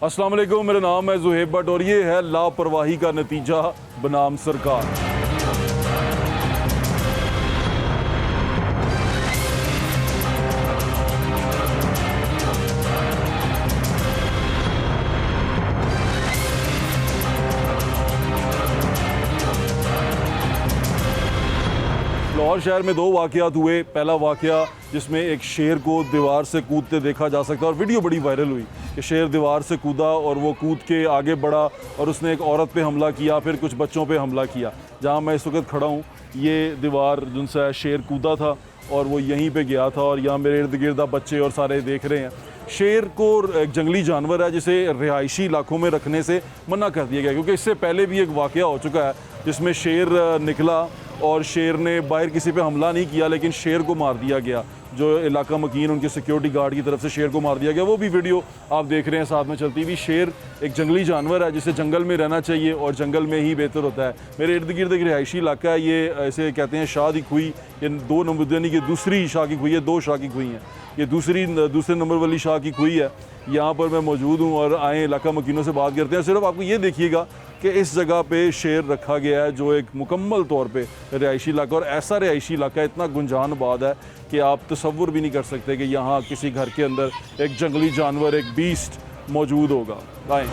अस्सलाम वालेकुम, मेरा नाम है ज़ुहैब भट्ट और ये है लापरवाही का नतीजा बनाम सरकार। लाहौर शहर में दो वाक़यात हुए। पहला वाक़या जिसमें एक शेर को दीवार से कूदते देखा जा सकता है और वीडियो बड़ी वायरल हुई कि शेर दीवार से कूदा और वो कूद के आगे बढ़ा और उसने एक औरत पे हमला किया, फिर कुछ बच्चों पे हमला किया। जहाँ मैं इस वक्त खड़ा हूँ ये दीवार जिनसे शेर कूदा था और वो यहीं पे गया था और यहाँ मेरे इर्द गिर्द बच्चे और सारे देख रहे हैं। शेर को एक जंगली जानवर है जिसे रिहायशी इलाकों में रखने से मना कर दिया गया, क्योंकि इससे पहले भी एक वाक़या हो चुका है जिसमें शेर निकला और शेर ने बाहर किसी पे हमला नहीं किया लेकिन शेर को मार दिया गया। जो इलाका मकीन उनके सिक्योरिटी गार्ड की तरफ से शेर को मार दिया गया, वो भी वीडियो आप देख रहे हैं साथ में चलती हुई। शेर एक जंगली जानवर है जिसे जंगल में रहना चाहिए और जंगल में ही बेहतर होता है। मेरे इर्द गिर्द एक रिहायशी इलाका है, ये ऐसे कहते हैं शाह की खुई। ये 2 नंबर यानी कि दूसरी शाह की खुई है, 2 शाह की खुई हैं। ये दूसरे नंबर वाली शाह की खुई है। यहाँ पर मैं मौजूद हूँ और आए इलाका मकीनों से बात करते हैं। सिर्फ आपको ये देखिएगा कि इस जगह पे शेर रखा गया है जो एक मुकम्मल तौर पे रिहायशी इलाका, और ऐसा रिहायशी इलाका इतना गुंजानबाद है कि आप तसव्वुर भी नहीं कर सकते कि यहाँ किसी घर के अंदर एक जंगली जानवर, एक बीस्ट मौजूद होगा। आए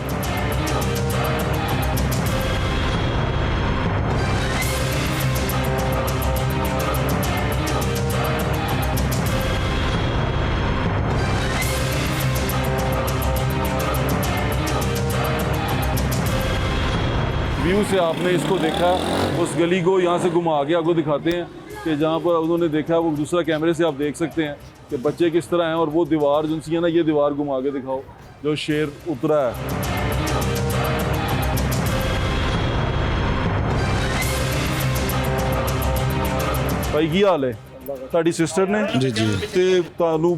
व्यू से आपने इसको देखा, उस गली को यहाँ से घुमा के आपको दिखाते हैं कि जहाँ पर उन्होंने देखा वो दूसरा कैमरे से आप देख सकते हैं कि बच्चे किस तरह हैं। और वो दीवार जो सी है ना, ये दीवार घुमा के दिखाओ जो शेर उतरा है। भाई की हाल है? ਤੁਹਾਡੀ ਸਿਸਟਰ ਨੇ ਜੀ ਜੀ ਤੇ ਤੁਹਾਨੂੰ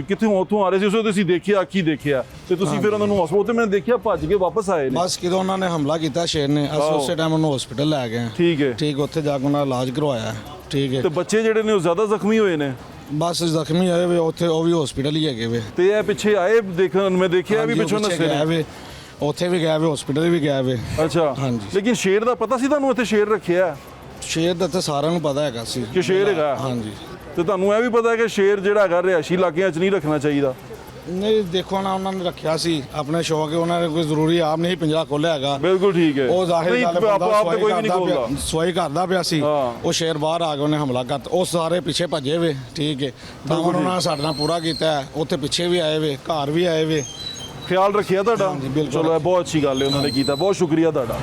ਕਿੱਥੇ ਉੱਥੋਂ ਆ ਰਹੇ ਸੀ, ਉਸੇ ਤੁਸੀਂ ਦੇਖਿਆ, ਅੱਖੀ ਦੇਖਿਆ ਤੇ ਤੁਸੀਂ ਫਿਰ ਉਹਨਾਂ ਨੂੰ ਹਸਪਤਾਲ ਤੇ ਮੈਂ ਦੇਖਿਆ ਭੱਜ ਕੇ ਵਾਪਸ ਆਏ ਨੇ। ਬਸ ਕਿਦੋਂ ਉਹਨਾਂ ਨੇ ਹਮਲਾ ਕੀਤਾ ਸ਼ੇਰ ਨੇ, ਅਸੀਂ ਉਸੇ ਟਾਈਮ ਉਹਨੂੰ ਹਸਪੀਟਲ ਲੈ ਗਏ। ਠੀਕ ਹੈ, ਠੀਕ, ਉੱਥੇ ਜਾ ਕੇ ਉਹਨਾਂ ਦਾ ਇਲਾਜ ਕਰਵਾਇਆ। ਠੀਕ ਹੈ, ਤੇ ਬੱਚੇ ਜਿਹੜੇ ਨੇ ਉਹ ਜ਼ਿਆਦਾ ਜ਼ਖਮੀ ਹੋਏ ਨੇ? ਬਸ ਜ਼ਖਮੀ ਹੋਏ ਵੇ ਉੱਥੇ, ਉਹ ਵੀ ਹਸਪੀਟਲ ਹੀ ਹੈਗੇ ਵੇ। ਤੇ ਇਹ ਪਿੱਛੇ ਆਏ ਦੇਖਣ, ਮੈਂ ਦੇਖਿਆ ਵੀ ਪਿੱਛੋਂ ਨਸੇ ਨੇ, ਉੱਥੇ ਵੀ ਗਿਆ ਵੇ, ਹਸਪੀਟਲ ਵੀ ਗਿਆ ਵੇ। ਅੱਛਾ, ਹਾਂਜੀ। ਲੇਕਿਨ ਸ਼ੇਰ ਦਾ ਪਤਾ ਸੀ ਤੁਹਾਨੂੰ ਇੱਥੇ ਸ਼ੇਰ ਰੱਖਿਆ? ਸ਼ੇਰ ਦਾ ਤਾਂ ਸਾਰਿਆਂ ਨੂੰ ਪਤਾ ਹੈਗਾ ਸੀ ਕਿ ਸ਼ੇਰ ਹੈਗਾ। ਹਾਂਜੀ, ਤੇ ਤੁਹਾਨੂੰ ਇਹ ਵੀ ਪਤਾ ਹੈ ਕਿ ਸ਼ੇਰ ਜਿਹੜਾ ਹੈਗਾ ਰਿਹਾਇਸ਼ੀ ਇਲਾਕਿਆਂ 'ਚ ਨਹੀਂ ਰੱਖਣਾ ਚਾਹੀਦਾ? ਨਹੀਂ ਦੇਖੋ ਨਾ, ਉਹਨਾਂ ਨੇ ਰੱਖਿਆ ਸੀ ਆਪਣੇ ਸ਼ੌਕ, ਉਹਨਾਂ ਨੇ ਕੋਈ ਜ਼ਰੂਰੀ ਆਪ ਨਹੀਂ ਪਿੰਜਰਾ ਖੋਲਿਆ ਹੈਗਾ। ਬਿਲਕੁਲ ਠੀਕ ਹੈ, ਉਹ ਜ਼ਾਹਿਰ ਗੱਲ ਹੈ, ਆਪ ਤੇ ਕੋਈ ਵੀ ਨਹੀਂ ਖੋਲਦਾ, ਸਵਾਈ ਕਰਦਾ ਪਿਆ ਸੀ, ਉਹ ਸ਼ੇਰ ਬਾਹਰ ਆ ਕੇ ਉਹਨੇ ਹਮਲਾ ਕਰਤਾ। ਉਹ ਸਾਰੇ ਪਿੱਛੇ ਭੱਜੇ ਵੇ। ਠੀਕ ਹੈ, ਤਾਂ ਉਹਨਾਂ ਨੇ ਸਾਡੇ ਨਾਲ ਪੂਰਾ ਕੀਤਾ। ਉੱਥੇ ਪਿੱਛੇ ਵੀ ਆਏ ਵੇ, ਘਰ ਵੀ ਆਏ ਵੇ। ਖਿਆਲ ਰੱਖਿਆ ਤੁਹਾਡਾ? ਚਲੋ ਇਹ ਬਹੁਤ ਅੱਛੀ ਗੱਲ ਹੈ, ਉਹਨਾਂ ਨੇ ਕੀਤਾ, ਬਹੁਤ ਸ਼ੁਕਰੀਆ ਤੁਹਾਡਾ।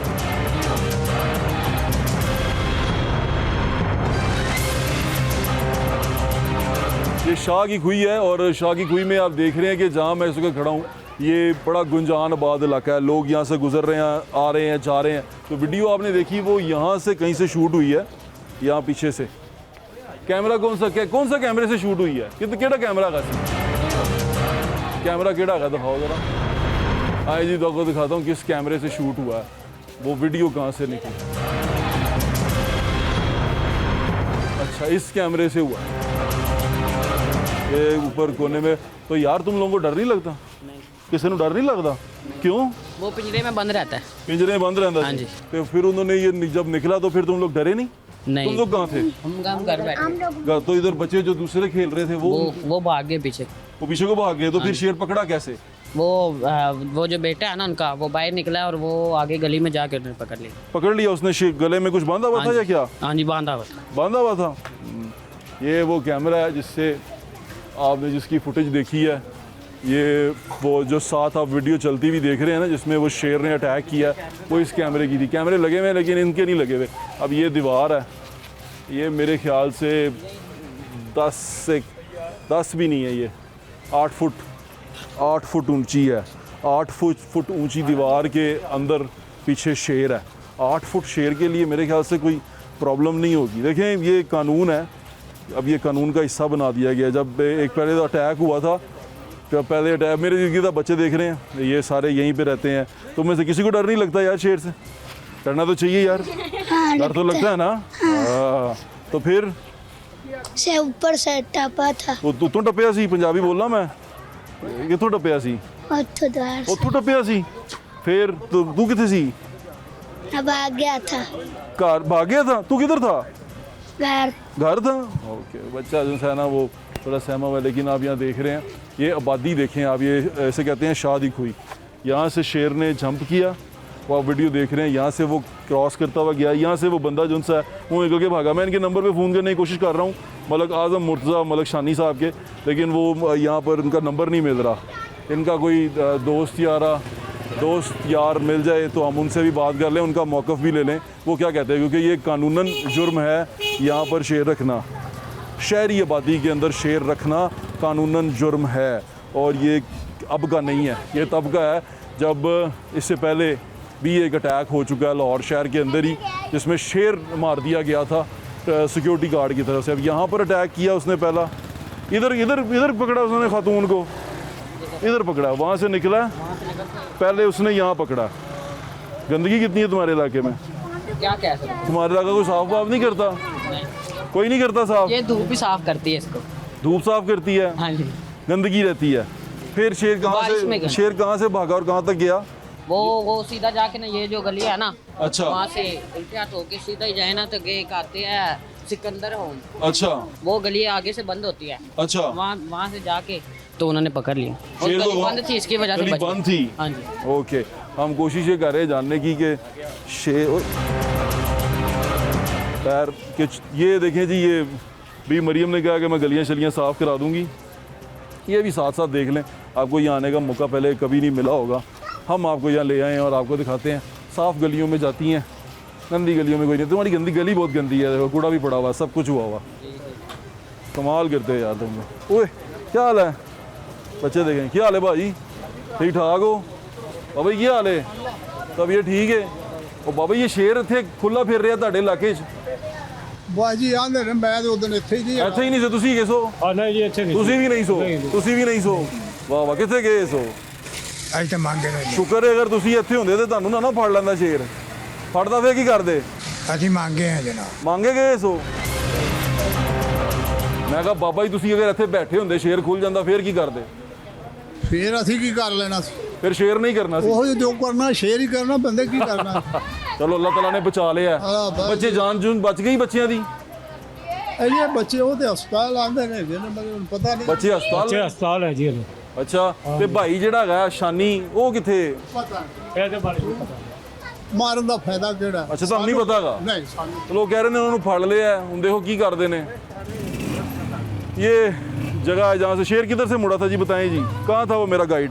ये शाह की खुई है और शाह की खुई में आप देख रहे हैं कि जहाँ मैं इस वक्त खड़ा हूँ ये बड़ा गुंजान आबाद इलाका है। लोग यहाँ से गुजर रहे हैं, आ रहे हैं, जा रहे हैं। तो वीडियो आपने देखी वो यहाँ से कहीं से शूट हुई है, यहाँ पीछे से। कैमरा कौन सा कैमरे से शूट हुई है? केड़ा कैमरा का कैमरा केड़ा का दिखाओ ज़रा। आए जी, तो आपको दिखाता हूँ किस कैमरे से शूट हुआ है, वो वीडियो कहाँ से निकली। अच्छा, इस कैमरे से हुआ ये ऊपर कोने में। तो यार तुम लोगों को डर नहीं लगता? नहीं। किसी को डर नहीं लगता? क्यों? वो पिंजरे में बंद रहता है। पिंजरे में बंद रहता है? हाँ जी। तो फिर उन्होंने ये जब निकला तो फिर तुम लोग डरे नहीं? नहीं। तुम लोग कहाँ थे? हम घर बैठे। तो इधर बच्चे जो दूसरे खेल रहे थे वो भाग गए पीछे। वो पीछे को भाग गए। तो फिर शेर पकड़ा कैसे? वो जो बेटा है ना उनका, वो बाहर निकला और वो आगे गली में जाके उन्होंने पकड़ लिया उसने। गले में कुछ बांधा हुआ था या क्या? हाँ जी, बांधा हुआ था। ये वो कैमरा है जिससे आपने जिसकी फुटेज देखी है, ये वो जो साथ आप वीडियो चलती हुई देख रहे हैं ना जिसमें वो शेर ने अटैक किया, वो इस कैमरे की थी। कैमरे लगे हुए हैं लेकिन इनके नहीं लगे हुए। अब ये दीवार है, ये मेरे ख्याल से 10 भी नहीं है, ये 8 फुट ऊंची है। 8 फुट ऊंची दीवार के अंदर पीछे शेर है। 8 फुट शेर के लिए मेरे ख्याल से कोई प्रॉब्लम नहीं होगी। देखें ये कानून है, अब ये कानून का हिस्सा बना दिया गया। जब एक पहले तो अटैक हुआ था, जब पहले अटैक मेरे जिंदगी का बच्चे देख रहे हैं, ये सारे यहीं पे रहते हैं। तो में से किसी को डर नहीं लगता यार शेर से? डरना तो चाहिए यार, डर तो लगता है ना। तो फिर से ऊपर से टपा था। तू टपया सी? पंजाबी बोलना मैं, कितों टपया सी? ਉੱਥੋਂ द्वार से ਉੱਥੋਂ ਟੱਪਿਆ ਸੀ ਫਿਰ ਤੂੰ ਕਿੱਥੇ ਸੀ अब आ गया था घर भाग गया था तू किधर था घर घर था ओके बच्चा जो है ना वो थोड़ा सहमा हुआ है लेकिन आप यहाँ देख रहे हैं ये आबादी देखें आप ये ऐसे कहते हैं शादी खुई यहाँ से शेर ने जंप किया वो आप वीडियो देख रहे हैं यहाँ से वो क्रॉस करता हुआ गया यहाँ से वो बंदा जो सा है वो निकल के भागा मैं इनके नंबर पे फ़ोन करने की कोशिश कर रहा हूँ मलक आज़म मुर्तज़ा मलक शानी साहब के लेकिन वो यहाँ पर उनका नंबर नहीं मिल रहा इनका कोई दोस्त यार मिल जाए तो हम उनसे भी बात कर लें उनका मौक़िफ़ भी ले लें वो क्या कहते हैं क्योंकि ये कानूनन जुर्म है यहाँ पर शेर रखना शहरी आबादी के अंदर शेर रखना कानूनन जुर्म है और ये अब का नहीं है ये तब का है जब इससे पहले भी एक अटैक हो चुका है लाहौर शहर के अंदर ही जिसमें शेर मार दिया गया था सिक्योरिटी गार्ड की तरफ से अब यहाँ पर अटैक किया उसने पहला इधर इधर इधर पकड़ा उसने खातून को इधर पकड़ा वहाँ से निकला पहले उसने यहाँ पकड़ा गंदगी कितनी है तुम्हारे इलाके में क्या कह सकते तुम्हारे इलाका कोई साफ वाफ नहीं करता कोई नहीं करता साफ ये धूप भी साफ करती है इसको धूप साफ करती है हाँ जी गंदगी रहती है फिर शेर बारिश में शेर कहाँ से भागा और कहाँ तक गया वो सीधा जाके ना ये जो गली है ना अच्छा। वहाँ से उल्टे हाथ होके सीधा ही जाए ना तो एक आते हैं सिकंदर होम अच्छा वो गली आगे से बंद होती है अच्छा वहाँ से जाके तो उन्होंने पकड़ लिया और शेर गली को बंद थी इसकी वजह से गली बच गए। बंद थी हाँ जी ओके हम कोशिश ये कर रहे हैं जानने की कि शेर पैर के ये देखें जी ये भी मरियम ने कहा कि मैं गलियां शलियां साफ़ करा दूंगी ये भी साथ साथ देख लें आपको यहाँ आने का मौका पहले कभी नहीं मिला होगा हम आपको यहाँ ले आए हैं और आपको दिखाते हैं साफ़ गलियों में जाती हैं गंदी गलियों में कोई नहीं तुम्हारी गंदी गली बहुत गंदी है देखो कूड़ा भी पड़ा हुआ सब कुछ हुआ हुआ कमाल करते हैं यार तुम लोग ओए क्या हाल है बच्चे देखें क्या हाल है भाजी ठीक ठाक हो बाबा जी क्या हाल है तब ये ठीक है और बाबा ये शेर इतने खुला फिर रहा ਤੁਹਾਡੇ ਇਲਾਕੇ 'ਚ ਬਾਜੀ ਆਂਦੇ ਨੇ ਮੈਂ ਤੇ ਉਦੋਂ ਇੱਥੇ ਹੀ ਜੀ ਇੱਥੇ ਹੀ ਨਹੀਂ ਸੀ ਤੁਸੀਂ ਗਏ ਸੋ ਨਹੀਂ ਜੀ ਇੱਥੇ ਨਹੀਂ ਤੁਸੀਂ ਵੀ ਨਹੀਂ ਸੋ ਤੁਸੀਂ ਵੀ ਨਹੀਂ ਸੋ ਵਾਹ ਵਾਹ ਕਿੱਥੇ ਗਏ ਸੋ ਅੱਜ ਤਾਂ ਮੰਗੇ ਨੇ ਸ਼ੁਕਰ ਹੈ ਅਗਰ ਤੁਸੀਂ ਇੱਥੇ ਹੁੰਦੇ ਤੇ ਤੁਹਾਨੂੰ ਨਾ ਫੜ ਲੈਂਦਾ ਸ਼ੇਰ ਫੜਦਾ ਫੇਰ ਕੀ ਕਰਦੇ ਅਸੀਂ ਮੰਗੇ ਆ ਜਨਾਬ ਮੰਗੇ ਗਏ ਸੋ ਮੈਂ ਕਿਹਾ ਬਾਬਾ ਜੀ ਤੁਸੀਂ ਅਗਰ ਇੱਥੇ ਬੈਠੇ ਹੁੰਦੇ ਸ਼ੇਰ ਖੁੱਲ ਜਾਂਦਾ ਫੇਰ ਕੀ ਕਰਦੇ ਫੇਰ ਅਸੀਂ ਕੀ ਕਰ ਲੈਣਾ ਸੀ ਫਿਰ ਸ਼ੇਰ ਨਹੀਂ ਕਰਨਾ ਸੀ ਉਹ ਜੋ ਕਰਨਾ ਸ਼ੇਰ ਹੀ ਕਰਨਾ ਬੰਦੇ ਕੀ ਕਰਨਾ ਚਲੋ ਅੱਲਾਹ ਤਾਲਾ ਨੇ ਬਚਾ ਲਿਆ ਹਾਂ, ਬਸ। ਬੱਚੇ ਜਾਨ ਜੂਨ ਬਚ ਗਈ ਬੱਚਿਆਂ ਦੀ ਇਹ ਬੱਚੇ ਉਹ ਤੇ ਹਸਪਤਾਲ ਆਂਦੇ ਨੇ ਜਿਹਨੇ ਮੈਨੂੰ ਪਤਾ ਨਹੀਂ ਬੱਚੇ ਹਸਪਤਾਲ ਹਸਪਤਾਲ ਹੈ ਜੀ ਇਹ ਅੱਛਾ ਤੇ ਭਾਈ ਜਿਹੜਾ ਹੈਗਾ ਸ਼ਾਨੀ ਉਹ ਕਿੱਥੇ ਪਤਾ ਇਹਦੇ ਬਾਰੇ ਨਹੀਂ ਪਤਾ ਮਾਰਨ ਦਾ ਫਾਇਦਾ ਕਿਹੜਾ ਅੱਛਾ ਤੁਹਾਨੂੰ ਨਹੀਂ ਪਤਾ ਹੈਗਾ ਨਹੀਂ ਸਾਨੂੰ ਚਲੋ ਕਹਿ ਰਹੇ ਨੇ ਉਹਨਾਂ ਨੂੰ ਫੜ ਲਿਆ ਹੁਣ ਦੇਖੋ ਕੀ ਕਰਦੇ ਨੇ ये जगह है जहाँ से शेर किधर से मुड़ा था जी बताएं जी कहाँ था वो मेरा गाइड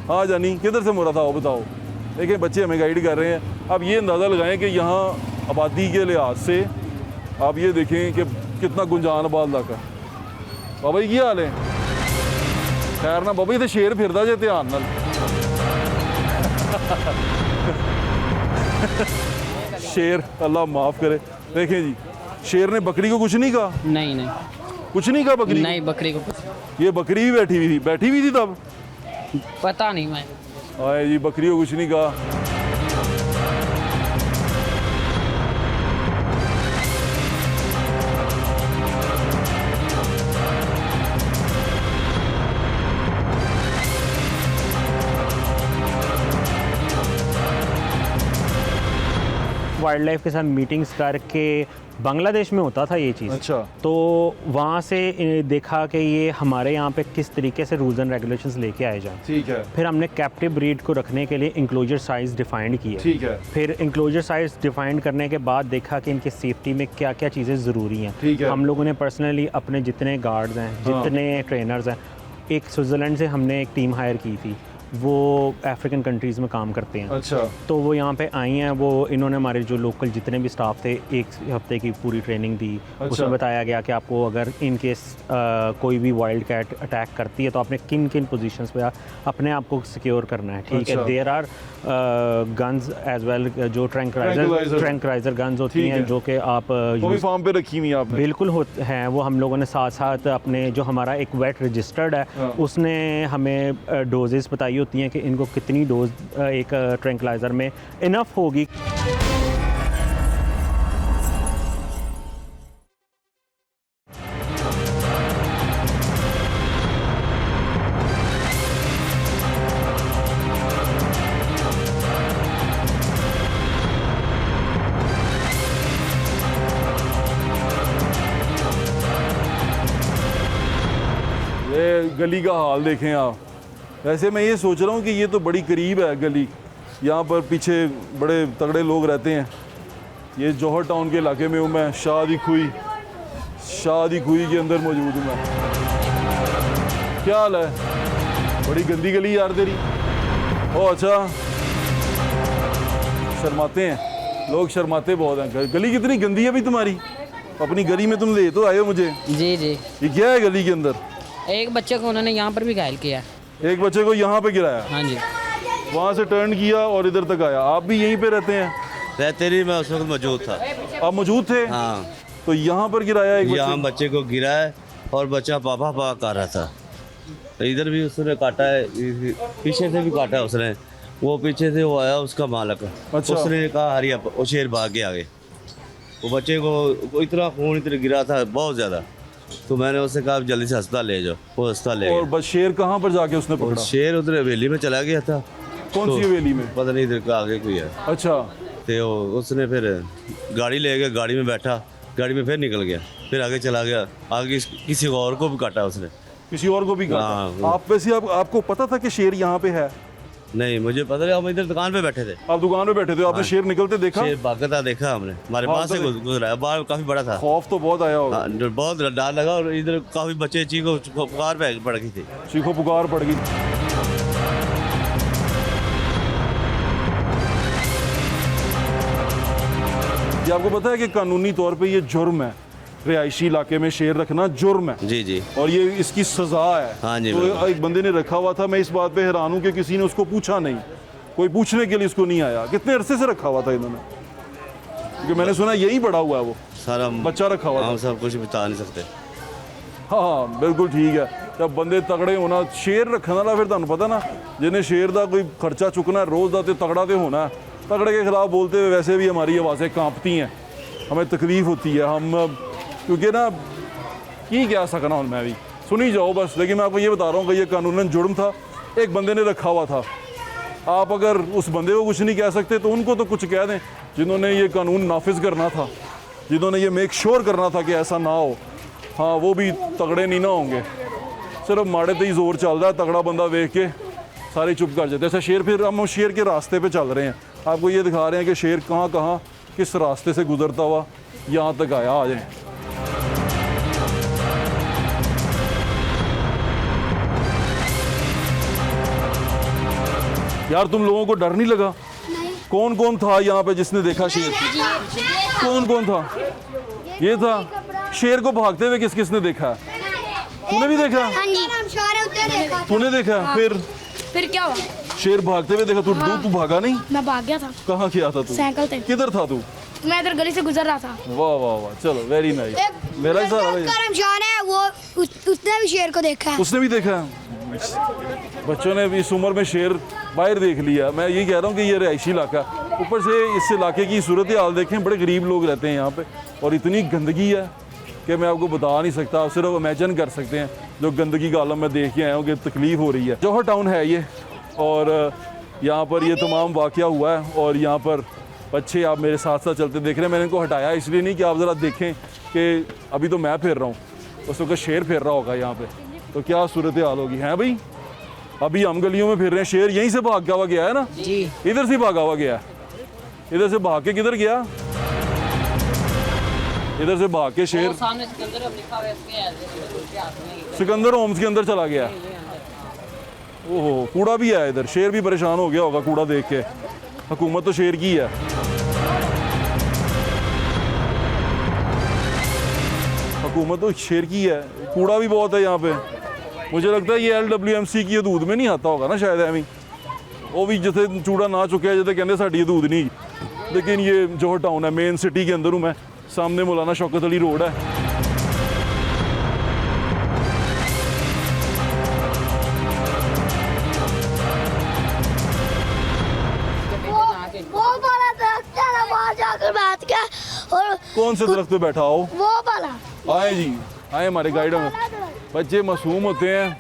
हाँ जानी किधर से मुड़ा था वो बताओ देखिए बच्चे हमें गाइड कर रहे हैं अब ये अंदाज़ा लगाएं कि यहाँ आबादी के लिहाज से आप ये देखें कि कितना गुंजान आबाद इलाका बाबा जी की हाल है खैर ना बाबा जी तो शेर फिरदा जे ध्यान नाल शेर अल्लाह माफ़ करे देखें जी शेर ने बकरी को कुछ नहीं कहा नहीं कुछ नहीं कहा बकरी नहीं बकरी को कुछ ये बकरी भी बैठी हुई थी तब पता नहीं मैं आए जी बकरी को कुछ नहीं कहा वाइल्ड लाइफ के साथ मीटिंग्स करके बांग्लादेश में होता था ये चीज़ अच्छा। तो वहाँ से देखा कि ये हमारे यहाँ पे किस तरीके से रूल्स एंड रेगुलेशंस लेके आए जाएं। ठीक है फिर हमने कैप्टिव ब्रीड को रखने के लिए इंक्लोजर साइज़ डिफाइंड किए। ठीक है फिर इंक्लोजर साइज़ डिफाइंड करने के बाद देखा कि इनकी सेफ्टी में क्या क्या चीज़ें ज़रूरी हैं। ठीक है। हम लोगों ने पर्सनली अपने जितने गार्ड्स हैं जितने ट्रेनर्स हैं, एक स्विट्ज़रलैंड से हमने एक टीम हायर की थी, वो अफ्रीकन कंट्रीज़ में काम करते हैं। अच्छा तो वो यहाँ पे आई हैं, वो इन्होंने हमारे जो लोकल जितने भी स्टाफ थे एक हफ्ते की पूरी ट्रेनिंग दी। अच्छा। उसमें बताया गया कि आपको अगर इन केस कोई भी वाइल्ड कैट अटैक करती है तो आपने किन किन पोजीशंस पे अपने आप को सिक्योर करना है। ठीक अच्छा। है, there are guns as well जो Tranquilizer। ट्रैंक्राइजर गन्स होती ठीक हैं है। जो कि आप वो भी use फार्म पे रखी हुई आपने बिल्कुल हैं। वो हम लोगों ने साथ साथ अपने जो हमारा एक वेट रजिस्टर्ड है हाँ। उसने हमें डोजेस बताई होती हैं कि इनको कितनी डोज एक ट्रैंक्विलाइज़र में इनफ होगी। ये गली का हाल देखें आप। वैसे मैं ये सोच रहा हूँ कि ये तो बड़ी करीब है गली, यहाँ पर पीछे बड़े तगड़े लोग रहते हैं। ये जौहर टाउन के इलाके में हूँ मैं, शादी खुई के अंदर मौजूद हूँ मैं। क्या हाल है? बड़ी गंदी गली यार तेरी। ओ अच्छा, शर्माते हैं लोग, शर्माते बहुत हैं। गली कितनी गंदी है भाई तुम्हारी? अपनी गली में तुम ले तो आए हो मुझे। जी जी। ये क्या है गली के अंदर? एक बच्चे को उन्होंने यहाँ पर भी घायल किया। एक बच्चे को यहाँ पे गिराया, हाँ जी। वहाँ से टर्न किया और इधर तक आया। आप भी यहीं पे रहते हैं? रहते नहीं, मैं उस वक्त मौजूद था। आप मौजूद थे? हाँ, तो यहाँ पर गिराया एक यहाँ बच्चे बच्चे को गिरा है और बच्चा पापा पापा कर रहा था। तो इधर भी उसने काटा है, पीछे से भी काटा है उसने। वो पीछे से वो आया उसका मालक, अच्छा। उसने कहा हरिया वो शेर भाग के आगे। वो बच्चे को इतना खून इतना गिरा था बहुत ज़्यादा, तो मैंने उससे कहा जल्दी से अस्पताल ले जाओ। वो अस्पताल ले और गया। बस शेर कहाँ पर जाके उसने और पकड़ा? शेर उधर हवेली में चला गया था। कौन सी तो हवेली में? पता नहीं, इधर का आगे कोई है। अच्छा, तो उसने फिर गाड़ी ले गया, गाड़ी में बैठा, गाड़ी में फिर निकल गया, फिर आगे चला गया। आगे किसी और को भी काटा उसने। किसी और को भी काटा? हाँ। आप वैसे आपको पता था कि शेर यहाँ पे है? नहीं, मुझे पता नहीं, हम इधर दुकान पे बैठे थे। आप दुकान पे बैठे थे, आपने शेर निकलते देखा? शेर भागता देखा हमने, हमारे पास से गुजरा है। बाहर काफी बड़ा था। खौफ तो बहुत आया होगा। हाँ, बहुत डर लगा और इधर काफी बच्चे चीखो पुकार पे पड़ गई थी। चीखो पुकार पड़ गई। ये आपको पता है कि कानूनी तौर पे ये जुर्म है, रिहायशी इलाके में शेर रखना जुर्म है। जी जी। और ये इसकी सजा है। हाँ जी, तो बिल्कुल। एक बंदे ने रखा हुआ था, मैं इस बात पे हैरान हूँ कि किसी ने उसको पूछा नहीं, कोई पूछने के लिए उसको नहीं आया। कितने अरसे से रखा हुआ था इन्होंने? क्योंकि मैंने सुना यही बड़ा हुआ है वो सारा बच्चा रखा हुआ था। हम सब कुछ बता नहीं सकते। हाँ बिल्कुल ठीक है। जब बंदे तगड़े होना, शेर रखने वाला फिर तुहानू पता ना, जिन्हें शेर का कोई खर्चा चुकना है रोज़ का, तो तगड़ा तो होना है। तगड़े के खिलाफ बोलते हुए वैसे भी हमारी आवाज़ें कांपती हैं, हमें तकलीफ़ होती है। हम क्योंकि ना की क्या सकना हूँ, मैं भी सुनी जाओ बस। लेकिन मैं आपको ये बता रहा हूँ कि ये कानूनन जुर्म था, एक बंदे ने रखा हुआ था। आप अगर उस बंदे को कुछ नहीं कह सकते तो उनको तो कुछ कह दें, जिन्होंने ये कानून नाफिज करना था, जिन्होंने ये मेक श्योर करना था कि ऐसा ना हो। हाँ, वो भी तगड़े नहीं ना होंगे, सिर्फ माड़े तो ही जोर चल रहा है। तगड़ा बंदा देख के सारे चुप कर जाते हैं। ऐसा शेर, फिर हम शेर के रास्ते पे चल रहे हैं, आपको ये दिखा रहे हैं कि शेर कहाँ कहाँ किस रास्ते से गुजरता हुआ यहाँ तक आया। आ जाए। यार तुम लोगों को डर नहीं लगा? कौन कौन था यहाँ पे जिसने देखा शेर? कौन कौन था? ये था शेर को भागते हुए। किस किसने देखा? तूने भी देखा? तूने देखा? फिर क्या हुआ? शेर भागते हुए देखा? तू भागा नहीं? मैं भाग गया था कहाँ किया था तू? साइकिल पे। किधर था तू? मैं इधर गली से गुजर रहा था। वाह वाह वाह, चलो वेरी नाइस। मेरा ही सारा भाई। करमशान है वो, उसने भी शेर को देखा है। उसने भी देखा? बच्चों ने भी इस उम्र में शेर बाहर देख लिया। मैं ये कह रहा हूँ कि ये रिहायशी इलाका, ऊपर से इस इलाके की सूरत हाल देखें, बड़े गरीब लोग रहते हैं यहाँ पे, और इतनी गंदगी है कि मैं आपको बता नहीं सकता। आप सिर्फ इमेजिन कर सकते हैं जो गंदगी का आलम मैं देख के आया हूँ कि तकलीफ़ हो रही है। जौहर टाउन है ये, और यहाँ पर ये तमाम वाक़या हुआ है। और यहाँ पर बच्चे आप मेरे साथ साथ चलते देख रहे हैं। मैंने इनको हटाया इसलिए नहीं कि आप ज़रा देखें कि अभी तो मैं फिर रहा हूँ, उस वक्त शेर फिर रहा होगा यहाँ पे, तो क्या सूरत हाल होगी। हैं भाई, अभी हम गलियों में फिर रहे हैं, शेर यहीं से भाग हुआ गया है ना जी, इधर से भागा हुआ गया, इधर से भाग के किधर गया? इधर से भाग के शेर सिकंदर होम्स के अंदर चला गया। ओहो, कूड़ा भी है इधर, शेर भी परेशान हो गया होगा कूड़ा देख के। हुकूमत तो शेर की है। हुकूमत तो शेर की है। कूड़ा भी बहुत है यहाँ पे। मुझे लगता है ये LWMC की हदूद में नहीं आता होगा ना शायद। एवं वो भी जिथे चूड़ा ना चुके जिते कहते साड़ी हदूद नहीं, लेकिन ये जौहर टाउन है, मेन सिटी के अंदर हूँ मैं। सामने मौलाना शौकत अली रोड है। वो वाला दरख्त है ना, वहाँ जाकर बैठ के। और कौन से दरख्त पे बैठा हो? वो वाला। आए जी, आए हमारे गाइड। बच्चे मासूम होते हैं,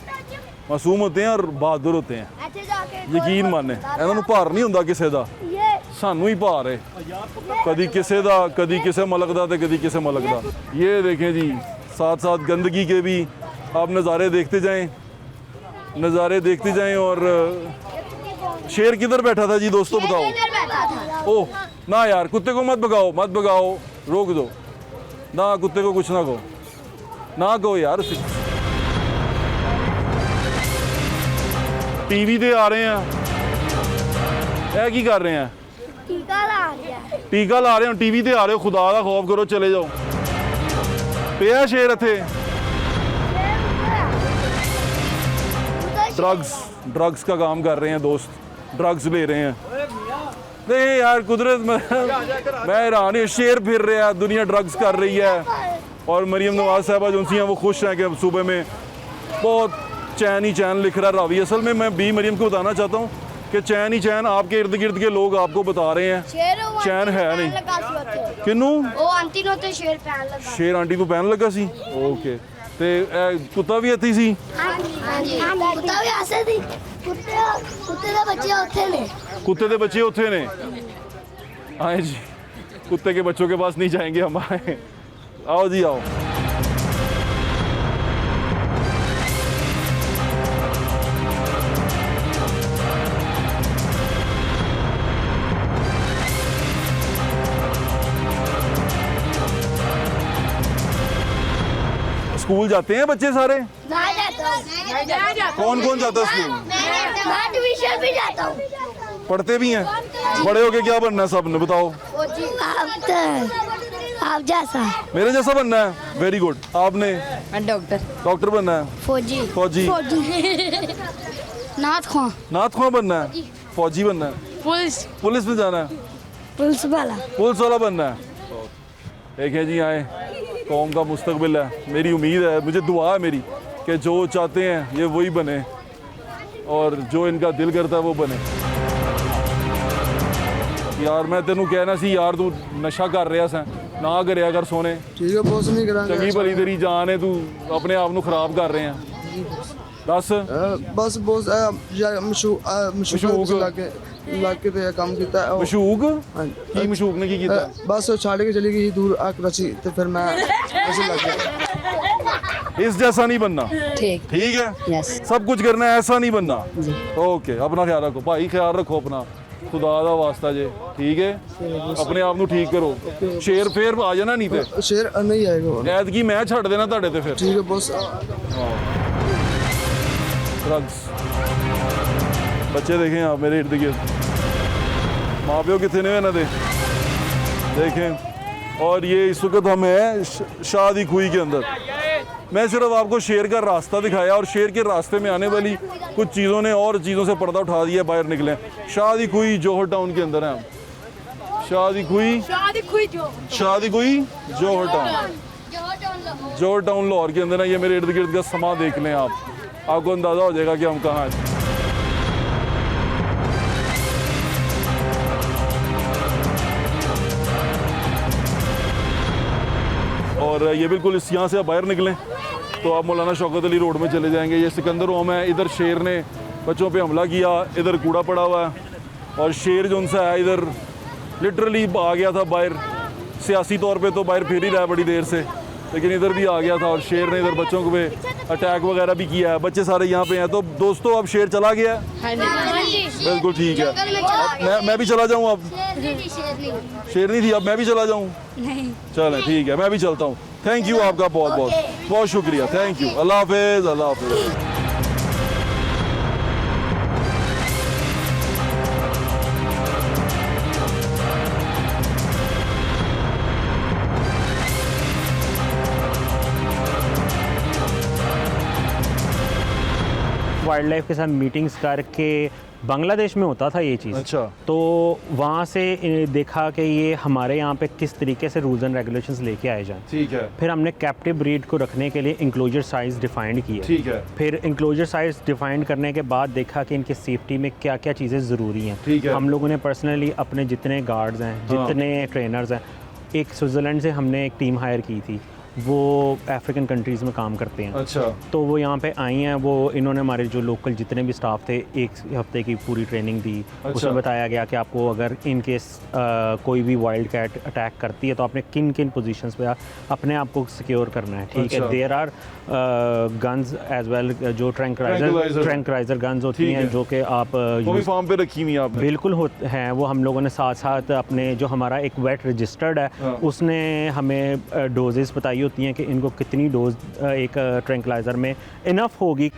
मासूम होते हैं और बहादुर होते हैं। ऐसे जाके यकीन माने इन्होंने भार नहीं होंदा किसी का, ये सानू ही भार है। कदी किसी का, कदी किसी मुल्क का, तो कदी किसी मुल्क का। ये देखें जी, साथ साथ गंदगी के भी आप नज़ारे देखते जाएं, नज़ारे देखते जाएं। और शेर किधर बैठा था जी दोस्तों, बताओ। इधर बैठा था। ओह ना यार, कुत्ते को मत भगाओ, मत भगाओ, रोक दो ना, कुत्ते को कुछ ना कहो, ना कहो यार। टीवी ते आ रहे हैं, ਇਹ ਕੀ ਕਰ ਰਹੇ हैं? टीका ला दिया है। ਟੀਕਾ ਲਾ ਰਹੇ ਹੋ, ਟੀਵੀ ਤੇ ਆ ਰਹੇ ਹੋ, ਖੁਦਾ ਦਾ ਖੌਫ ਕਰੋ, ਚਲੇ ਜਾਓ। ਪਿਆ ਸ਼ੇਰ ਇੱਥੇ। ड्रग्स का काम कर रहे हैं दोस्त, ड्रग्स ले रहे हैं। नहीं यार कुदरत में मैं हैरान हूं, शेर फिर रहा है, दुनिया ड्रग्स कर रही है। और मरियम नवाज साहबा जो सी हैं वो खुश हैं कि सूबे में बहुत चैन ही चैन लिख रहा है रावी। असल में मैं बी मरियम को बताना चाहता हूँ कि चैन ही चैन आपके इर्द गिर्द के लोग आपको बता रहे हैं, चैन है नहीं। किनू ਉਹ ਆਂਟੀ ਨੂੰ ਤੇ ਸ਼ੇਰ ਪੈਣ ਲੱਗਾ। शेर आंटी को पहन लगा सी। ओके ते कुत्ता भी इत्थे सी। ਹਾਂਜੀ ਕੁੱਤਾ ਵੀ ਆਸੇ ਦੀ। ਕੁੱਤੇ ਦੇ ਬੱਚੇ ਉੱਥੇ ਨੇ। कुत्ते के बच्चे उत्थे ने। आए जी, कुत्ते के बच्चों के पास नहीं जाएंगे हम, आए। आओ जी आओ। स्कूल जाते हैं बच्चे सारे? ना जाता हूँ। कौन कौन जाता है स्कूल? मैं ट्यूशन भी जाता हूँ। पढ़ते भी हैं? बड़े होके क्या बनना है सब ने, बताओ। आप जैसा। मेरे जैसा बनना है? Very good. आपने? डॉक्टर। डॉक्टर बनना है? फौजी। फौजी। नाथ खां। नाथ खां बनना है? फौजी बनना है? पुलिस। पुलिस में जाना है? पुलिस वाला। पुलिस वाला बनना है। एक है जी, आए, कौम का मुस्तकबिल है। मेरी उम्मीद है, मुझे दुआ है मेरी कि जो चाहते हैं ये वही बने और जो इनका दिल करता है वो बने। यार मैं तेनू कहना सी यार, तू नशा कर रहा सा ना करया कर सोने। ठीक है बॉस, नहीं करांगे। चंगी भली तेरी जान है, तू अपने आप नू खराब कर रहे हैं। दस बस बॉस मशूक लाके ते काम कीता है। मशूक हाँ की मशूक ने की कीता? बस वो छाड़ के चली गई दूर आ कराची, तो फिर मैं ऐसे लग गया। इस जैसा नहीं बनना। ठीक। ठीक है, यस। सब कुछ करना है, ऐसा नहीं बनना। ओके, अपना ख्याल रखो भाई, ख्याल रखो अपना, खुदा दा वास्ता जे। ठीक है, अपने आप नू ठीक करो। शेर फेर आ जाना नहीं ते शेर नहीं आएगा। ऐतकी मैं छड़ देना ਤੁਹਾਡੇ ਤੇ ਫਿਰ। ठीक है बॉस। ड्रग्स बच्चे देखें आप मेरे इर्द गिर्द, माँ प्यो कितने ने इन्हों दे देखें। और ये इस वक्त हम हैं शादी खुई के अंदर। मैं सिर्फ आपको शेर का रास्ता दिखाया और शेर के रास्ते में आने वाली कुछ चीज़ों ने और चीज़ों से पर्दा उठा दिया, बाहर निकले। शादी खुई जौहर टाउन के अंदर है हम। शादी खुई जौहर टाउन, जौहर टाउन लाहौर के अंदर है। ये मेरे इर्द गिर्द का समा देख लें आप, आपको अंदाज़ा हो जाएगा कि हम कहाँ हैं। और ये बिल्कुल इस यहाँ से आप बाहर निकलें तो आप मौलाना शौकत अली रोड में चले जाएंगे। ये सिकंदर होम है, इधर शेर ने बच्चों पे हमला किया, इधर कूड़ा पड़ा हुआ है। और शेर जो उनसे है इधर लिटरली आ गया था बाहर, सियासी तौर पे तो बाहर फिर ही रहा है बड़ी देर से, लेकिन इधर भी आ गया था। और शेर ने इधर बच्चों पे अटैक वगैरह भी किया है। बच्चे सारे यहाँ पे हैं। तो दोस्तों अब शेर चला गया है? बिल्कुल ठीक है। अब मैं भी चला जाऊँ? अब शेरनी थी, अब मैं भी चला जाऊँ? नहीं। चलें ठीक है, मैं भी चलता हूँ। थैंक यू आपका बहुत बहुत बहुत शुक्रिया। Thank you. अल्लाह हाफिज़। अल्लाह हाफिज़। वाइल्ड लाइफ के साथ मीटिंग्स करके बांग्लादेश में होता था ये चीज़। अच्छा। तो वहाँ से देखा कि ये हमारे यहाँ पे किस तरीके से रूल्स एंड रेगुलेशंस लेके आए जाएं। ठीक है। फिर हमने कैप्टिव ब्रीड को रखने के लिए इंक्लोजर साइज़ डिफाइंड किया। ठीक है। फिर इंक्लोजर साइज़ डिफाइंड करने के बाद देखा कि इनकी सेफ्टी में क्या क्या चीज़ें ज़रूरी हैं। ठीक है। हम लोगों ने पर्सनली अपने जितने गार्ड्स हैं, जितने ट्रेनर्स हैं, एक स्विट्ज़रलैंड से हमने एक टीम हायर की थी। वो अफ्रीकन कंट्रीज़ में काम करते हैं। अच्छा। तो वो यहाँ पे आई हैं, वो इन्होंने हमारे जो लोकल जितने भी स्टाफ थे 1 हफ्ते की पूरी ट्रेनिंग दी। अच्छा। उसमें बताया गया कि आपको अगर इन केस कोई भी वाइल्ड कैट अटैक करती है तो आपने किन किन पोजीशंस पे अपने आप को सिक्योर करना है। ठीक अच्छा। है, there are guns as well, जो ट्रैंक्विलाइजर गन्स होती ठीक हैं है। जो कि आप वो भी फार्म पे रखी हुई हैं आपने? बिल्कुल हैं, वो हम लोगों ने साथ साथ अपने जो हमारा एक वेट रजिस्टर्ड है हाँ। उसने हमें डोजेस बताई होती हैं कि इनको कितनी डोज एक ट्रैंक्विलाइजर में इनफ होगी।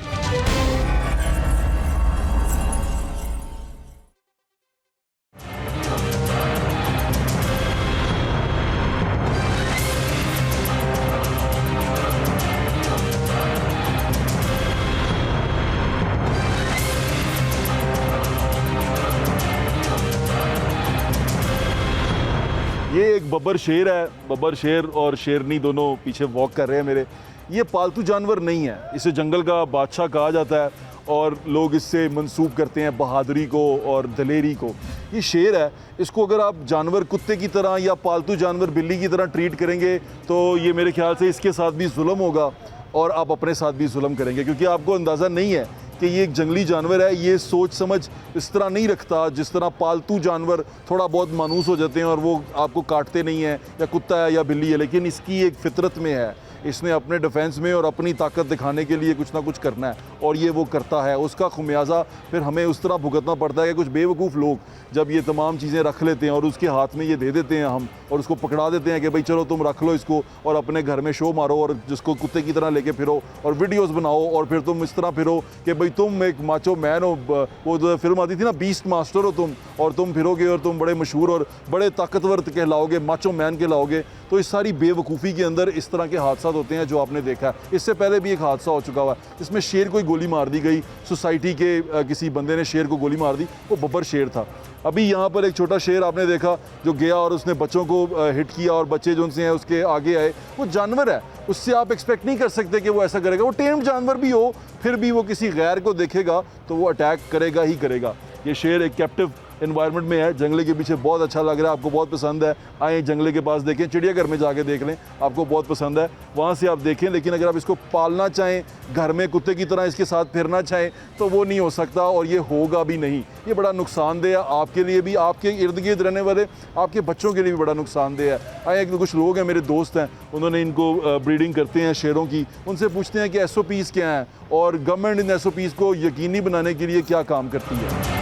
ये एक बब्बर शेर है, बब्बर शेर और शेरनी दोनों पीछे वॉक कर रहे हैं मेरे। ये पालतू जानवर नहीं है, इसे जंगल का बादशाह कहा जाता है और लोग इससे मंसूब करते हैं बहादुरी को और दलेरी को। ये शेर है, इसको अगर आप जानवर कुत्ते की तरह या पालतू जानवर बिल्ली की तरह ट्रीट करेंगे तो ये मेरे ख्याल से इसके साथ भी जुल्म होगा और आप अपने साथ भी जुल्म करेंगे, क्योंकि आपको अंदाज़ा नहीं है कि ये एक जंगली जानवर है। ये सोच समझ इस तरह नहीं रखता जिस तरह पालतू जानवर थोड़ा बहुत मानूस हो जाते हैं और वो आपको काटते नहीं हैं, या कुत्ता है या बिल्ली है, लेकिन इसकी एक फितरत में है, इसने अपने डिफेंस में और अपनी ताकत दिखाने के लिए कुछ ना कुछ करना है और ये वो करता है। उसका खुमियाजा फिर हमें उस तरह भुगतना पड़ता है कि कुछ बेवकूफ़ लोग जब ये तमाम चीज़ें रख लेते हैं और उसके हाथ में ये दे देते हैं हम, और उसको पकड़ा देते हैं कि भाई चलो तुम रख लो इसको और अपने घर में शो मारो और जिसको कुत्ते की तरह लेके फिरो और वीडियोस बनाओ और फिर तुम इस तरह फिरो कि भाई तुम एक माचो मैन हो। वो जो फिल्म आती थी ना, बीस्ट मास्टर हो तुम, और तुम फिरोगे और तुम बड़े मशहूर और बड़े ताकतवर कहलाओगे, माचो मैन कहलाओगे। तो इस सारी बेवकूफ़ी के अंदर इस तरह के हादसा होते हैं जो आपने देखा है। इससे पहले भी एक हादसा हो चुका हुआ है, इसमें शेर को गोली मार दी गई, सोसाइटी के किसी बंदे ने शेर को गोली मार दी, वो बब्बर शेर था। अभी यहाँ पर एक छोटा शेर आपने देखा जो गया और उसने बच्चों को हिट किया और बच्चे जो उनसे हैं उसके आगे आए। वो जानवर है, उससे आप एक्सपेक्ट नहीं कर सकते कि वो ऐसा करेगा। वो टेम्ड जानवर भी हो फिर भी वो किसी गैर को देखेगा तो वो अटैक करेगा ही करेगा। ये शेर एक कैप्टिव एनवायरनमेंट में है, जंगले के पीछे बहुत अच्छा लग रहा है, आपको बहुत पसंद है। आए जंगले के पास देखें, चिड़ियाघर में जाके देख लें, आपको बहुत पसंद है, वहाँ से आप देखें। लेकिन अगर आप इसको पालना चाहें, घर में कुत्ते की तरह इसके साथ फिरना चाहें तो वो नहीं हो सकता और ये होगा भी नहीं। ये बड़ा नुकसानदेह है आपके लिए भी, आपके इर्द गिर्द रहने वाले आपके बच्चों के लिए भी बड़ा नुकसानदेह है। आए कुछ लोग हैं मेरे दोस्त हैं, उन्होंने इनको ब्रीडिंग करते हैं शेरों की, उनसे पूछते हैं कि SOPs क्या हैं और गवर्नमेंट इन SOPs को यकीनी बनाने के लिए क्या काम करती है।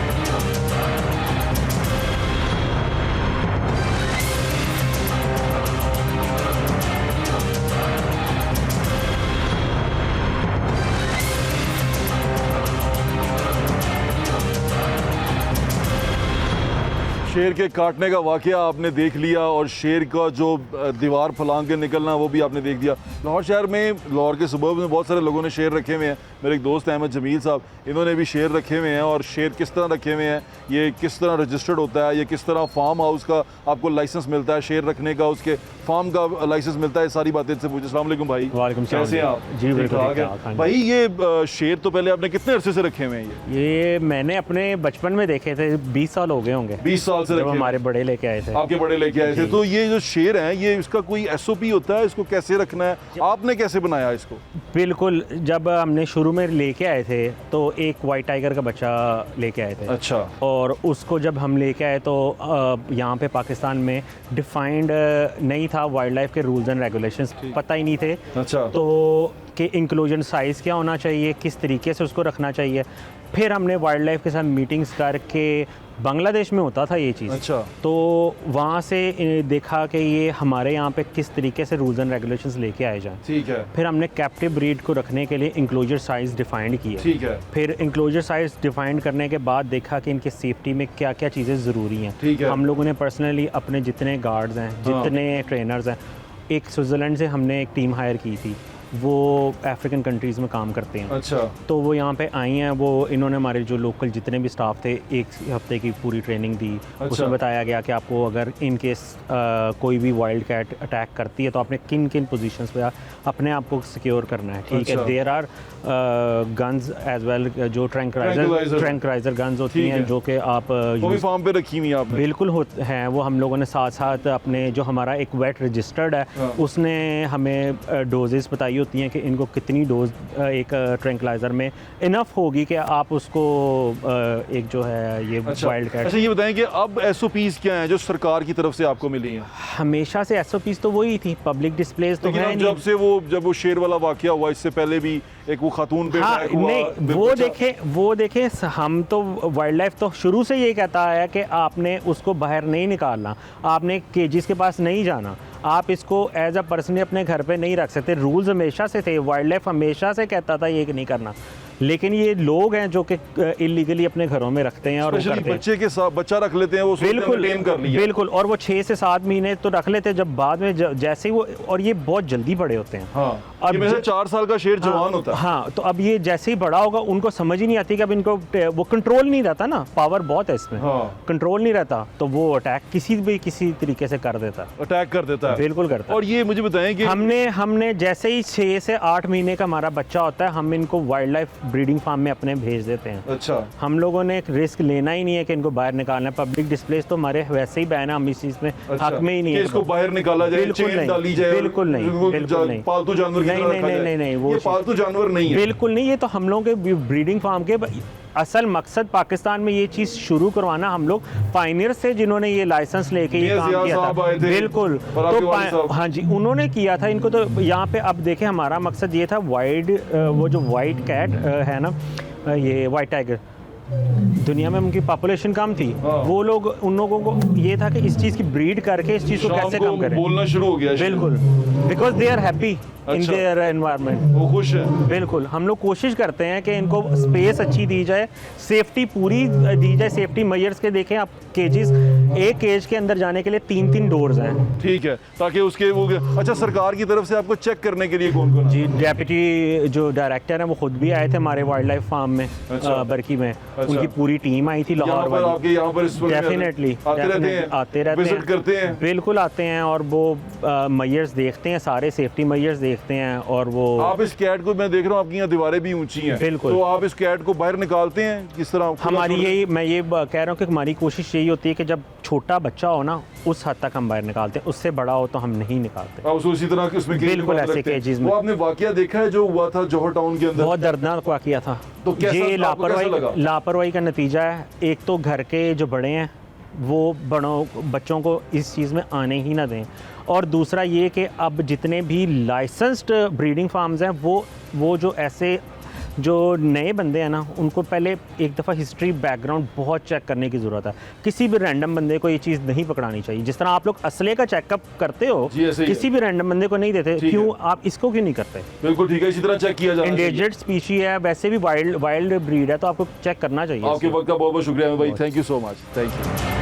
शेर के काटने का वाकया आपने देख लिया और शेर का जो दीवार फलांग के निकलना वो भी आपने देख दिया। लाहौर शहर में, लाहौर के सुबह में बहुत सारे लोगों ने शेर रखे हुए हैं। मेरे एक दोस्त अहमद जमील साहब, इन्होंने भी शेर रखे हुए हैं। और शेर किस तरह रखे हुए हैं, ये किस तरह रजिस्टर्ड होता है, ये किस तरह फार्म हाउस का आपको लाइसेंस मिलता है शेर रखने का, उसके फार्म का लाइसेंस मिलता है, सारी बातें इनसे पूछे। अस्सलाम वालेकुम भाई। वालेकुम सलाम। कैसे हैं आप? जी बिल्कुल ठीक ठाक है। भाई ये शेर तो पहले आपने कितने अरसे से रखे हुए हैं? ये मैंने अपने बचपन में देखे थे, 20 साल हो गए होंगे। 20 साल से जब हमारे बड़े लेके आए थे। आपके बड़े लेके आए थे। तो ये जो शेर है, ये इसका कोई SOP होता है, इसको कैसे रखना है, आपने कैसे बनाया इसको? बिल्कुल, जब हमने शुरू में लेके आए थे तो एक वाइट टाइगर का बच्चा लेके आए थे। अच्छा। और उसको जब हम लेके आए तो यहाँ पे पाकिस्तान में डिफाइंड नहीं था, वाइल्ड लाइफ के रूल्स एंड रेगुलेशंस पता ही नहीं थे। अच्छा। तो कि इंक्लूजन साइज़ क्या होना चाहिए, किस तरीके से उसको रखना चाहिए। फिर हमने वाइल्ड लाइफ के साथ मीटिंग्स करके, बांग्लादेश में होता था ये चीज़। अच्छा। तो वहाँ से देखा कि ये हमारे यहाँ पे किस तरीके से रूल्स एंड रेगुलेशंस लेके आए जाएं। ठीक है। फिर हमने कैप्टिव ब्रीड को रखने के लिए इंक्लोजर साइज़ डिफाइंड किया। ठीक है। फिर इंक्लोजर साइज़ डिफाइंड करने के बाद देखा कि इनकी सेफ्टी में क्या क्या चीज़ें ज़रूरी हैं। ठीक है। हम लोगों ने पर्सनली अपने जितने गार्ड्स हैं, जितने ट्रेनर्स हैं, एक स्विट्ज़रलैंड से हमने एक टीम हायर की थी, वो अफ्रीकन कंट्रीज़ में काम करते हैं। अच्छा। तो वो यहाँ पे आई हैं, वो इन्होंने हमारे जो लोकल जितने भी स्टाफ थे 1 हफ्ते की पूरी ट्रेनिंग दी। अच्छा। उसमें बताया गया कि आपको अगर इन केस कोई भी वाइल्ड कैट अटैक करती है तो आपने किन किन पोजीशंस पे अपने आप को सिक्योर करना है, ठीक है। अच्छा। There are guns as well, जो ट्रैंक्विलाइजर गन्स होती ठीक हैं है। जो कि आप वो भी फार्म पे रखी हुई हैं आपने? बिल्कुल हैं, वो हम लोगों ने साथ साथ अपने जो हमारा एक वेट रजिस्टर्ड है हाँ। उसने हमें डोजेस बताई होती हैं कि इनको कितनी डोज एक ट्रैंक्विलाइजर में इनफ होगी कि आप उसको एक जो है ये अच्छा। Wild cat. अच्छा, ये बताएं कि अब एसओपीज क्या हैं जो सरकार की तरफ से आपको मिली हैं? हमेशा से एसओपीज तो वही थी, पब्लिक डिस्प्लेस तो लेकिन है अब नहीं। जब वो शेर वाला वाकया हुआ, इससे पहले भी एक वो खातून पे हाँ, अटैक हुआ, नहीं बच्चा- वो देखें हम तो वाइल्ड लाइफ तो शुरू से ये कहता है कि आपने उसको बाहर नहीं निकालना, आपने केजिस के पास नहीं जाना, आप इसको एज अ पर्सन अपने घर पे नहीं रख सकते। रूल्स हमेशा से थे, वाइल्ड लाइफ हमेशा से कहता था ये नहीं करना, लेकिन ये लोग हैं जो कि इलीगली अपने घरों में रखते हैं और वो स्पेशली करते हैं। बच्चे के साथ बच्चा रख लेते हैं, वो बिल्कुल मेंटेन कर लिया। बिल्कुल, और वो 6 से 7 महीने तो रख लेते हैं, जब बाद में जैसे ही वो, और ये बहुत जल्दी बड़े होते हैं। हाँ, अब ये में से 4 साल का शेर जवान होता है। हाँ, तो अब ये जैसे ही बड़ा होगा उनको समझ ही नहीं आती कि अब इनको वो कंट्रोल नहीं रहता ना, पावर बहुत है इसमें। हाँ। कंट्रोल नहीं रहता तो वो अटैक किसी तरीके से कर देता है, अटैक कर देता है। बिल्कुल करता है। और ये मुझे बताएं कि हमने जैसे ही 6 से 8 महीने का हमारा बच्चा होता है, हम इनको वाइल्ड लाइफ ब्रीडिंग फार्म में अपने भेज देते हैं। अच्छा, हम लोगों ने एक रिस्क लेना ही नहीं है कि इनको बाहर निकालना है। पब्लिक डिस्प्लेस तो हमारे वैसे ही बैन है, हम इस चीज़ में अच्छा, हक में ही नहीं कि है। इसको बाहर निकाला जाए, बिल्कुल चेन नहीं, डाली जाए, बिल्कुल नहीं, इनको बिल्कुल नहीं। पालतू जानवर की नहीं, तरह नहीं, रखा नहीं, जाए। नहीं, वो ये चीज़- पालतू जानवर नहीं है। बिल्कुल नहीं, ये तो हम लोगों के ब्रीडिंग फार्म के असल मकसद पाकिस्तान में ये चीज़ शुरू करवाना। हम लोग पायनियर से जिन्होंने ये लाइसेंस लेके ये मियां काम ज़िया किया साहब आए था, थे, बिल्कुल। और आपके वालिद साहब। हाँ जी, उन्होंने किया था इनको। तो यहाँ पे अब देखें, हमारा मकसद ये था वो जो वाइट कैट है ना, ये वाइट टाइगर, दुनिया में उनकी पॉपुलेशन कम थी, हाँ। वो लोग, उन लोगों को ये था कि इस चीज़ की ब्रीड करके इस चीज़ को शाम कैसे को कम करें। बोलना शुरू हो गया शेर। बिल्कुल, because they are happy in अच्छा। Their environment. वो खुश है। बिल्कुल, हम लोग कोशिश करते हैं कि इनको स्पेस अच्छी दी जाए, सेफ्टी पूरी दी जाए। सेफ्टी मेजर्स के देखें आप, केजेस, एक केज के अंदर जाने के लिए 3-3 डोर्स हैं। ठीक है, ताकि उसके वो। अच्छा, सरकार की तरफ से आपको चेक करने के लिए कौन कौन? जी, डेप्यूटी जो डायरेक्टर हैं वो खुद भी आए थे हमारे वाइल्ड लाइफ फार्म में, अच्छा। बरकी में। अच्छा। उनकी पूरी टीम आई थी लाहौर वाली। आपके यहाँ पर इस वक्त डेफिनेटली आते रहते हैं, विजिट करते हैं? बिल्कुल आते हैं, और वो मेजर्स देखते हैं, सारे सेफ्टी मेजर्स देखते हैं। और वो आप इस कैट को, मैं देख रहा हूँ आपकी यहाँ दीवारें भी ऊंची हैं, बिल्कुल। तो आप इस कैट को बाहर निकालते हैं किस तरह? खुला हमारी छोड़- यही, मैं ये कह रहा हूँ कि हमारी कोशिश यही होती है कि जब छोटा बच्चा हो ना, उस हद तक हम बाहर निकालते हैं, उससे बड़ा हो तो हम नहीं निकालते। आप उसको उसी तरह के उसमें केज में बिल्कुल बंद ऐसे रखते हैं। केजेस में। वो आपने वाकया देखा है जो हुआ था जौहर टाउन के अंदर? बहुत दर्दनाक वाकया था। तो कैसा ये आपको कैसा लगा? लापरवाही का नतीजा है। एक तो घर के जो बड़े हैं वो बच्चों को इस चीज़ में आने ही ना दें, और दूसरा ये कि अब जितने भी लाइसेंस्ड ब्रीडिंग फार्म्स हैं वो जो ऐसे जो नए बंदे हैं ना, उनको पहले एक दफ़ा हिस्ट्री बैकग्राउंड बहुत चेक करने की ज़रूरत है। किसी भी रैंडम बंदे को ये चीज़ नहीं पकड़ानी चाहिए। जिस तरह आप लोग असले का चेकअप करते हो, जी, ऐसे ही किसी भी रैंडम बंदे को नहीं देते, ठीक क्यों है। आप इसको क्यों नहीं करते? बिल्कुल ठीक है, इसी तरह चेक किया जाना चाहिए। एंडेंजर्ड स्पीशी है, वैसे भी वाइल्ड ब्रीड है, तो आपको चेक करना चाहिए। आपके वक्त का बहुत बहुत शुक्रिया भाई, thank you so much, thank you.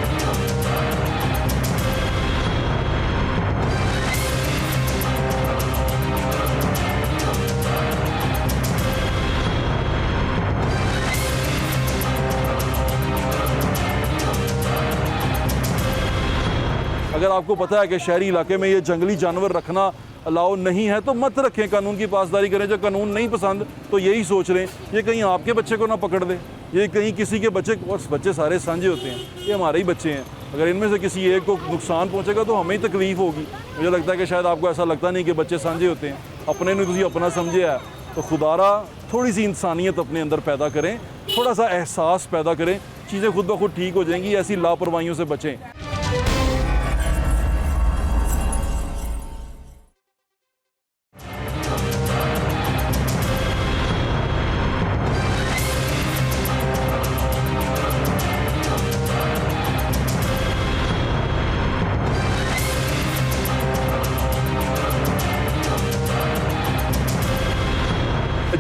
अगर आपको पता है कि शहरी इलाके में ये जंगली जानवर रखना अलाउ नहीं है तो मत रखें, कानून की पासदारी करें। जो कानून नहीं पसंद तो यही सोच रहे हैं ये कहीं आपके बच्चे को ना पकड़ दे, ये कहीं किसी के बच्चे, और बच्चे सारे साझे होते हैं, ये हमारे ही बच्चे हैं। अगर इनमें से किसी एक को नुकसान पहुंचेगा तो हमें ही तकलीफ होगी। मुझे लगता है कि शायद आपको ऐसा लगता नहीं कि बच्चे साझे होते हैं, अपने ने तुझे अपना समझे है। तो खुदारा थोड़ी सी इंसानियत अपने अंदर पैदा करें, थोड़ा सा एहसास पैदा करें, चीज़ें खुद ब खुद ठीक हो जाएंगी। ऐसी लापरवाहियों से बचें।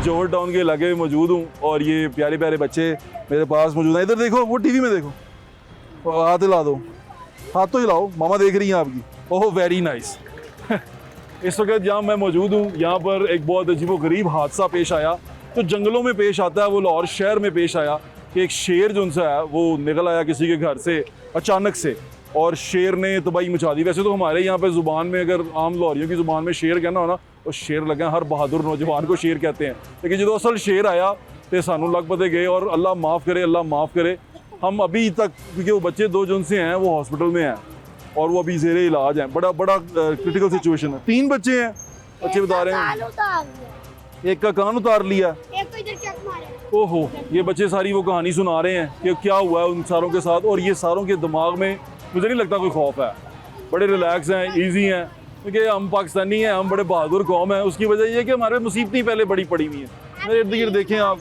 जौहर टाउन के इलाके में मौजूद हूँ और ये प्यारे प्यारे बच्चे मेरे पास मौजूद हैं। इधर देखो, वो टीवी में देखो, हाथ हिला दो, हाथ तो हिलाओ, मामा देख रही हैं आपकी। Oh very nice. इस वक्त जहाँ मैं मौजूद हूँ यहाँ पर एक बहुत अजीबोगरीब हादसा पेश आया, तो जंगलों में पेश आता है, वो लाहौर शहर में पेश आया कि एक शेर जो उनसे है वो निकल आया किसी के घर से अचानक से, और शेर ने तबाही मचा दी। वैसे तो हमारे यहाँ पे ज़ुबान में, अगर आम लाहौरियों की ज़ुबान में शेर कहना हो ना, तो शेर लगे हर बहादुर नौजवान को शेर कहते हैं। लेकिन जो असल शेर आया तो सानू लग पते गए, और अल्लाह माफ़ करे, अल्लाह माफ़ करे। हम अभी तक, क्योंकि वो बच्चे 2 जो उनसे हैं वो हॉस्पिटल में हैं और वो अभी ज़ेरे इलाज हैं, बड़ा क्रिटिकल सिचुएशन है। 3 बच्चे हैं, बच्चे बता रहे हैं, कान उतार दिया, एक का कान उतार लिया। एक को इधर चक मारे। ओहो, ये बच्चे सारी वो कहानी सुना रहे हैं कि क्या हुआ है उन सारों के साथ, और ये सारों के दिमाग में मुझे नहीं लगता कोई खौफ है, बड़े रिलैक्स हैं, इजी हैं, क्योंकि हम पाकिस्तानी हैं, हम बड़े बहादुर कौम हैं। उसकी वजह ये है कि हमारे मुसीबतें पहले बड़ी पड़ी हुई हैं। मेरे इर्द गिर्द देखें आप,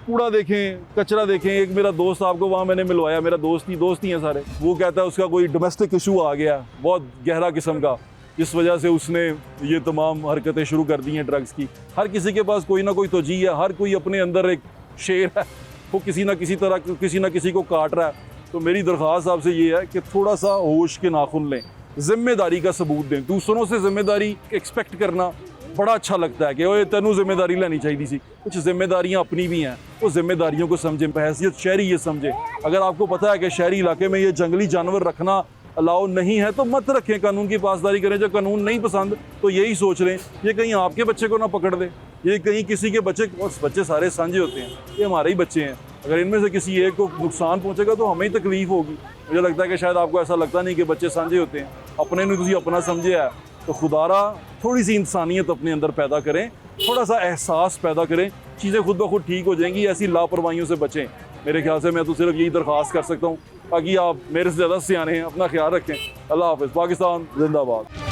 कूड़ा देखें, कचरा देखें। एक मेरा दोस्त, आपको वहाँ मैंने मिलवाया, मेरा दोस्त ही हैं सारे, वो कहता है उसका कोई डोमेस्टिक इशू आ गया बहुत गहरा किस्म का, जिस वजह से उसने ये तमाम हरकतें शुरू कर दी हैं ड्रग्स की। हर किसी के पास कोई ना कोई तोजी है, हर कोई अपने अंदर एक शेर है, वो किसी ना किसी तरह किसी ना किसी को काट रहा है। तो मेरी दरख्वास्त आपसे ये है कि थोड़ा सा होश के नाखून लें, जिम्मेदारी का सबूत दें। दूसरों से जिम्मेदारी एक्सपेक्ट करना बड़ा अच्छा लगता है कि ओए तेनू जिम्मेदारी लेनी चाहिए थी, कुछ जिम्मेदारियां अपनी भी हैं, वो जिम्मेदारियों को समझें, बहैसियत शहरी ये समझें। अगर आपको पता है कि शहरी इलाके में ये जंगली जानवर रखना अलाउ नहीं है तो मत रखें, कानून की पासदारी करें। जब कानून नहीं पसंद तो यही सोच लें ये कहीं आपके बच्चे को ना पकड़ दे, ये कहीं किसी के बच्चे, और बच्चे सारे साझे होते हैं, ये हमारे ही बच्चे हैं। अगर इनमें से किसी एक को नुकसान पहुंचेगा तो हमें ही तकलीफ होगी। मुझे लगता है कि शायद आपको ऐसा लगता नहीं कि बच्चे साझे होते हैं, अपने ने तुझे अपना समझे है। तो खुदारा थोड़ी सी इंसानियत अपने अंदर पैदा करें, थोड़ा सा एहसास पैदा करें, चीज़ें खुद ब खुद ठीक हो जाएंगी। ऐसी लापरवाहियों से बचें। मेरे ख्याल से मैं तो सिर्फ यही दरख्वास्त कर सकता हूँ, ताकि आप मेरे से ज़्यादा सियाने हैं, अपना ख्याल रखें। अल्लाह हाफ़िज़। पाकिस्तान जिंदाबाद।